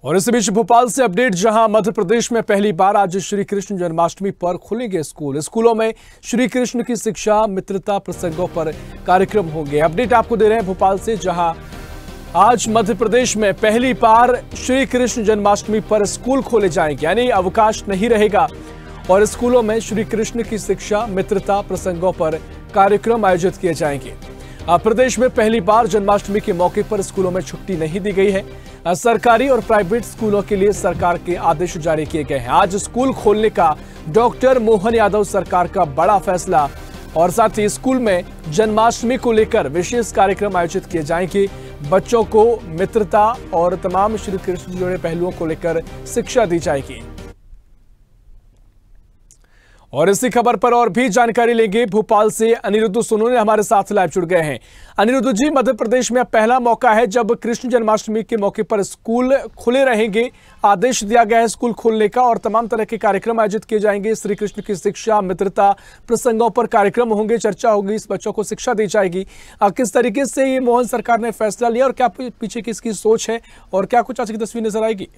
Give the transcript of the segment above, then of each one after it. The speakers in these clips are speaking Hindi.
और इस बीच भोपाल से अपडेट, जहां मध्य प्रदेश में पहली बार आज श्री कृष्ण जन्माष्टमी पर खुलेंगे स्कूलों में श्री कृष्ण की शिक्षा मित्रता प्रसंगों पर कार्यक्रम होंगे। अपडेट आपको दे रहे हैं भोपाल से, जहां आज मध्य प्रदेश में पहली बार श्री कृष्ण जन्माष्टमी पर स्कूल खोले जाएंगे, यानी अवकाश नहीं रहेगा और स्कूलों में श्री कृष्ण की शिक्षा मित्रता प्रसंगों पर कार्यक्रम आयोजित किए जाएंगे। प्रदेश में पहली बार जन्माष्टमी के मौके पर स्कूलों में छुट्टी नहीं दी गई है। सरकारी और प्राइवेट स्कूलों के लिए सरकार के आदेश जारी किए गए हैं। आज स्कूल खोलने का डॉक्टर मोहन यादव सरकार का बड़ा फैसला, और साथ ही स्कूल में जन्माष्टमी को लेकर विशेष कार्यक्रम आयोजित किए जाएंगे। बच्चों को मित्रता और तमाम श्री कृष्ण से जुड़े पहलुओं को लेकर शिक्षा दी जाएगी। और इसी खबर पर और भी जानकारी लेंगे। भोपाल से अनिरुद्ध सोनोने हमारे साथ लाइव जुड़ गए हैं। अनिरुद्ध जी, मध्य प्रदेश में पहला मौका है जब कृष्ण जन्माष्टमी के मौके पर स्कूल खुले रहेंगे। आदेश दिया गया है स्कूल खोलने का और तमाम तरह के कार्यक्रम आयोजित किए जाएंगे। श्री कृष्ण की शिक्षा मित्रता प्रसंगों पर कार्यक्रम होंगे, चर्चा होगी, इस बच्चों को शिक्षा दी जाएगी। किस तरीके से ये मोहन सरकार ने फैसला लिया और क्या पीछे की इसकी सोच है और क्या कुछ आज की तस्वीर नजर आएगी?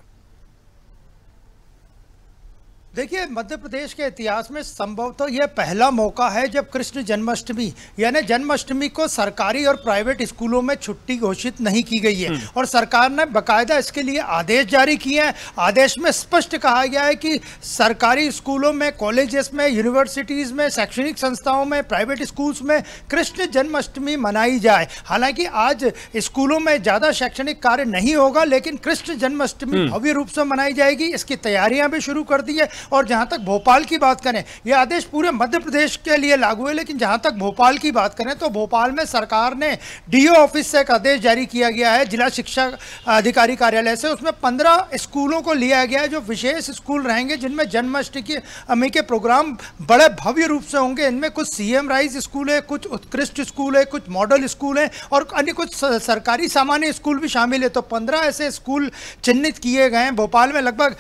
देखिए, मध्य प्रदेश के इतिहास में संभवतः यह पहला मौका है जब कृष्ण जन्माष्टमी यानी जन्माष्टमी को सरकारी और प्राइवेट स्कूलों में छुट्टी घोषित नहीं की गई है और सरकार ने बाकायदा इसके लिए आदेश जारी किए हैं। आदेश में स्पष्ट कहा गया है कि सरकारी स्कूलों में, कॉलेजेस में, यूनिवर्सिटीज़ में, शैक्षणिक संस्थाओं में, प्राइवेट स्कूल्स में कृष्ण जन्माष्टमी मनाई जाए। हालांकि आज स्कूलों में ज़्यादा शैक्षणिक कार्य नहीं होगा, लेकिन कृष्ण जन्माष्टमी भव्य रूप से मनाई जाएगी। इसकी तैयारियां भी शुरू कर दी है। और जहां तक भोपाल की बात करें, यह आदेश पूरे मध्य प्रदेश के लिए लागू है, लेकिन जहां तक भोपाल की बात करें तो भोपाल में सरकार ने डीओ ऑफिस से एक आदेश जारी किया गया है, जिला शिक्षा अधिकारी कार्यालय से। उसमें 15 स्कूलों को लिया गया है जो विशेष स्कूल रहेंगे, जिनमें जन्माष्टमी के प्रोग्राम बड़े भव्य रूप से होंगे। इनमें कुछ सीएम राइज स्कूल है, कुछ उत्कृष्ट स्कूल है, कुछ मॉडल स्कूल है और अन्य कुछ सरकारी सामान्य स्कूल भी शामिल है। तो 15 ऐसे स्कूल चिन्हित किए गए हैं। भोपाल में लगभग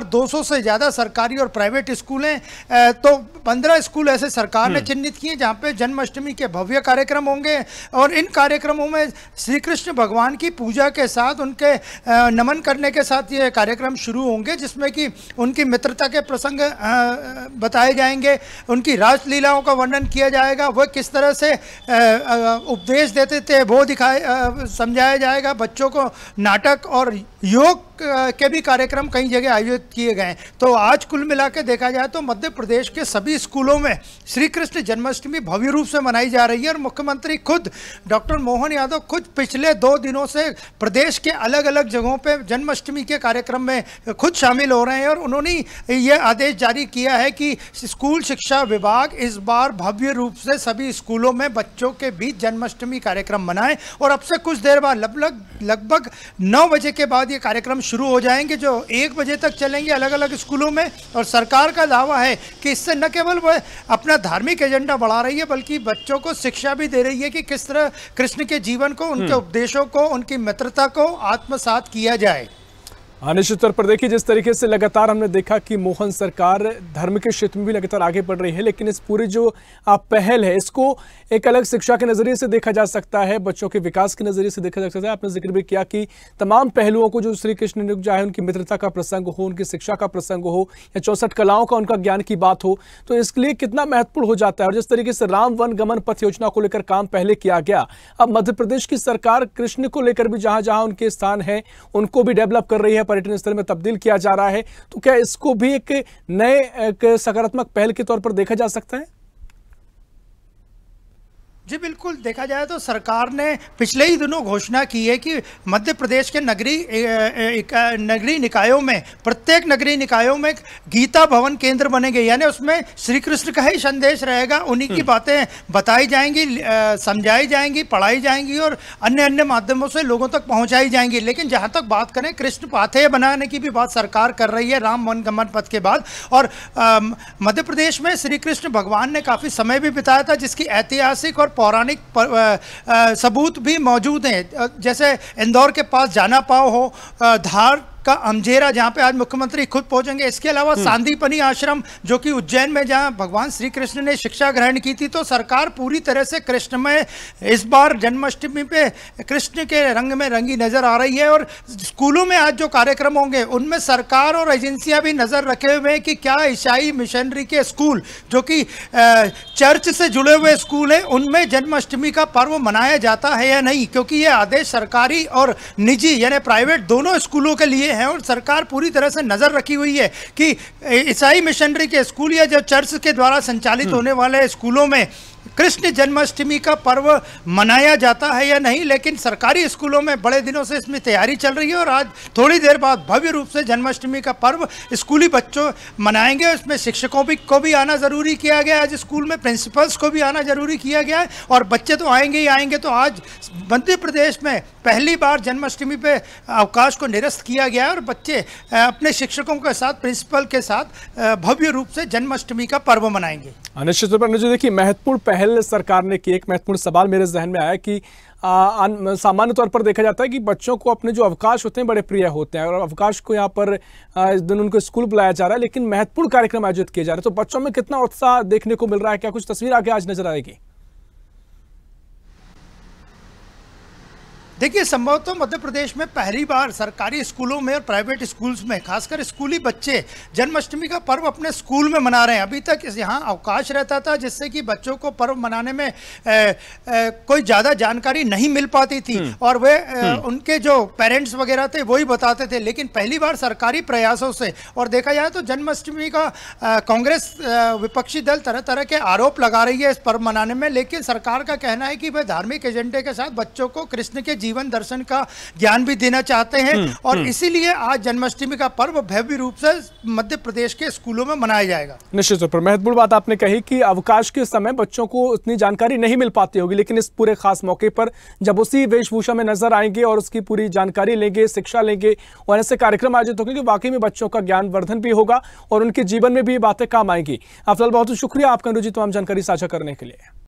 1200 से ज़्यादा सरकारी और प्राइवेट स्कूल हैं। तो 15 स्कूल ऐसे सरकार ने चिन्हित किए जहाँ पे जन्माष्टमी के भव्य कार्यक्रम होंगे और इन कार्यक्रमों में श्री कृष्ण भगवान की पूजा के साथ, उनके नमन करने के साथ ये कार्यक्रम शुरू होंगे, जिसमें कि उनकी मित्रता के प्रसंग बताए जाएंगे, उनकी रासलीलाओं का वर्णन किया जाएगा, वह किस तरह से उपदेश देते थे वो समझाया जाएगा। बच्चों को नाटक और योग के भी कार्यक्रम कई जगह आयोजित किए गए। तो आज कुल मिला के देखा जाए तो मध्य प्रदेश के सभी स्कूलों में श्री कृष्ण जन्माष्टमी भव्य रूप से मनाई जा रही है और मुख्यमंत्री खुद डॉक्टर मोहन यादव खुद पिछले 2 दिनों से प्रदेश के अलग अलग जगहों पे जन्माष्टमी के कार्यक्रम में खुद शामिल हो रहे हैं। और उन्होंने ये आदेश जारी किया है कि स्कूल शिक्षा विभाग इस बार भव्य रूप से सभी स्कूलों में बच्चों के बीच जन्माष्टमी कार्यक्रम मनाएं और अब से कुछ देर बाद लगभग 9 बजे के बाद ये कार्यक्रम शुरू हो जाएंगे, जो 1 बजे तक चलेंगे अलग अलग स्कूलों में। और सरकार का दावा है कि इससे न केवल वह अपना धार्मिक एजेंडा बढ़ा रही है, बल्कि बच्चों को शिक्षा भी दे रही है कि किस तरह कृष्ण के जीवन को, उनके उपदेशों को, उनकी मित्रता को आत्मसात किया जाए। निश्चित तौर पर देखिए, जिस तरीके से लगातार हमने देखा कि मोहन सरकार धर्म के क्षेत्र में भी लगातार आगे बढ़ रही है, लेकिन इस पूरी जो पहल है इसको एक अलग शिक्षा के नजरिए से देखा जा सकता है, बच्चों के विकास के नजरिए से देखा जा सकता है। आपने जिक्र भी किया कि तमाम पहलुओं को जो श्री कृष्ण ने, चाहे उनकी मित्रता का प्रसंग हो, उनकी शिक्षा का प्रसंग हो या 64 कलाओं का उनका ज्ञान की बात हो, तो इसके लिए कितना महत्वपूर्ण हो जाता है। और जिस तरीके से राम वन गमन पथ योजना को लेकर काम पहले किया गया, अब मध्य प्रदेश की सरकार कृष्ण को लेकर भी जहां जहां उनके स्थान है उनको भी डेवलप कर रही है, पर्यटन स्थल में तब्दील किया जा रहा है। तो क्या इसको भी एक नए सकारात्मक पहल के तौर पर देखा जा सकता है? जी बिल्कुल, देखा जाए तो सरकार ने पिछले ही दिनों घोषणा की है कि मध्य प्रदेश के नगरीय निकायों में, प्रत्येक नगरीय निकायों में गीता भवन केंद्र बनेंगे, यानी उसमें श्री कृष्ण का ही संदेश रहेगा, उन्हीं की बातें बताई जाएंगी, समझाई जाएंगी, पढ़ाई जाएंगी और अन्य माध्यमों से लोगों तक पहुंचाई जाएंगी। लेकिन जहां तक बात करें, कृष्ण पाथेय बनाने की भी बात सरकार कर रही है राम वन गमन पथ के बाद। और मध्य प्रदेश में श्री कृष्ण भगवान ने काफ़ी समय भी बिताया था, जिसकी ऐतिहासिक और पौराणिक सबूत भी मौजूद हैं। जैसे इंदौर के पास जाना पाव हो, धार का अमझेरा, जहाँ पे आज मुख्यमंत्री खुद पहुंचेंगे। इसके अलावा सांदीपनी आश्रम जो कि उज्जैन में, जहाँ भगवान श्री कृष्ण ने शिक्षा ग्रहण की थी। तो सरकार पूरी तरह से कृष्णमय इस बार जन्माष्टमी पे कृष्ण के रंग में रंगी नजर आ रही है। और स्कूलों में आज जो कार्यक्रम होंगे उनमें सरकार और एजेंसियां भी नजर रखे हुए हैं कि क्या ईसाई मिशनरी के स्कूल जो कि चर्च से जुड़े हुए स्कूल हैं उनमें जन्माष्टमी का पर्व मनाया जाता है या नहीं, क्योंकि ये आदेश सरकारी और निजी यानी प्राइवेट दोनों स्कूलों के लिए हैं। और सरकार पूरी तरह से नजर रखी हुई है कि ईसाई मिशनरी के स्कूल या जो चर्च के द्वारा संचालित होने वाले स्कूलों में कृष्ण जन्माष्टमी का पर्व मनाया जाता है या नहीं। लेकिन सरकारी स्कूलों में बड़े दिनों से इसमें तैयारी चल रही है और आज थोड़ी देर बाद भव्य रूप से जन्माष्टमी का पर्व स्कूली बच्चों मनाएंगे। इसमें शिक्षकों को भी आना जरूरी किया गया है, आज स्कूल में प्रिंसिपल्स को भी आना जरूरी किया गया है और बच्चे तो आएंगे ही आएंगे। तो आज मध्य प्रदेश में पहली बार जन्माष्टमी पे अवकाश को निरस्त किया गया है और बच्चे अपने शिक्षकों के साथ, प्रिंसिपल के साथ भव्य रूप से जन्माष्टमी का पर्व मनाएंगे। निश्चित तौर पर देखिए, महत्वपूर्ण पहल सरकार ने की। एक महत्वपूर्ण सवाल मेरे जहन में आया कि सामान्य तौर पर देखा जाता है कि बच्चों को अपने जो अवकाश होते हैं बड़े प्रिय होते हैं और अवकाश को यहाँ पर इस दिन उनको स्कूल बुलाया जा रहा है, लेकिन महत्वपूर्ण कार्यक्रम आयोजित किए जा रहे हैं। तो बच्चों में कितना उत्साह देखने को मिल रहा है, क्या कुछ तस्वीर आगे आज नजर आएगी? देखिए, संभवतः मध्य प्रदेश में पहली बार सरकारी स्कूलों में और प्राइवेट स्कूल्स में खासकर स्कूली बच्चे जन्माष्टमी का पर्व अपने स्कूल में मना रहे हैं। अभी तक यहाँ अवकाश रहता था जिससे कि बच्चों को पर्व मनाने में कोई ज़्यादा जानकारी नहीं मिल पाती थी और वे उनके जो पेरेंट्स वगैरह थे वही बताते थे। लेकिन पहली बार सरकारी प्रयासों से, और देखा जाए तो जन्माष्टमी का कांग्रेस विपक्षी दल तरह तरह के आरोप लगा रही है इस पर्व मनाने में, लेकिन सरकार का कहना है कि वे धार्मिक एजेंडे के साथ बच्चों को कृष्ण के जीवन दर्शन का ज्ञान भी देना चाहते हैं और इसीलिए आज जन्माष्टमी का पर्व भव्य रूप से मध्य प्रदेश के स्कूलों में मनाया जाएगा। निश्चित तौर पर महत्वपूर्ण बात आपने कही कि अवकाश के समय बच्चों को उतनी जानकारी नहीं मिल पाती होगी, लेकिन इस पूरे खास मौके पर जब उसी वेशभूषा में नजर आएंगे और उसकी पूरी जानकारी लेंगे, शिक्षा लेंगे और ऐसे कार्यक्रम आयोजित होंगे, वाकई में बच्चों का ज्ञानवर्धन भी होगा और उनके जीवन में भी बातें काम आएंगी। आप बहुत शुक्रिया आपका अनुजी तमाम जानकारी साझा करने के लिए।